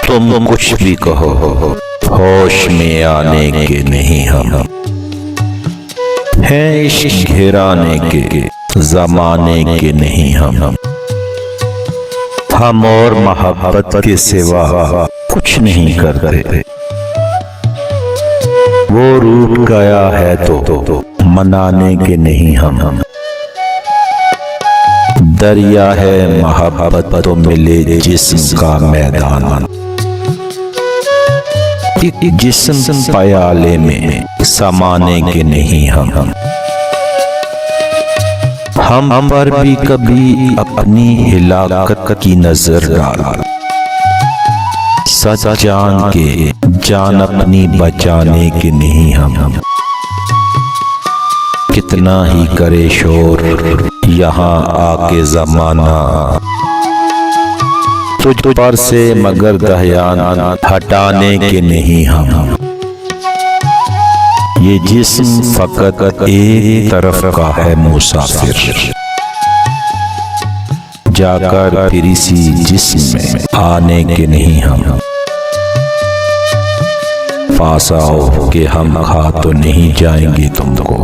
तुम कुछ भी कहो, होश में आने के नहीं हम हैं, इश्क घेराने के जमाने के नहीं हम और मोहब्बत के सिवा कुछ नहीं करते। वो रूठ गया है तो मनाने के नहीं हम दरिया है मोहब्बत तो मिले जिस्म का मैदान, जिस्म प्याले में समाने के नहीं हम पर भी कभी अपनी हिलाकत की नजर डाल, सच जान के जान अपनी बचाने के नहीं हम कितना ही करे शोर यहाँ आके जमाना, तुझ पर से मगर दहयान हटाने के नहीं हम ये जिस्म फकत एक तरफ का है मुसाफिर, जाकर फिर इसी जिस्म में आने के नहीं हम पास आओ कि हम खा तो नहीं जाएंगे तुमको,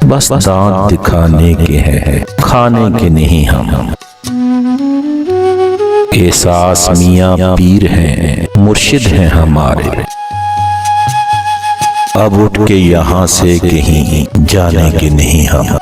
बस दांत दिखाने के हैं खाने के नहीं हम एहसास मियां पीर हैं मुर्शिद हैं हमारे, अब उठ के यहाँ से कहीं जाने के नहीं हम।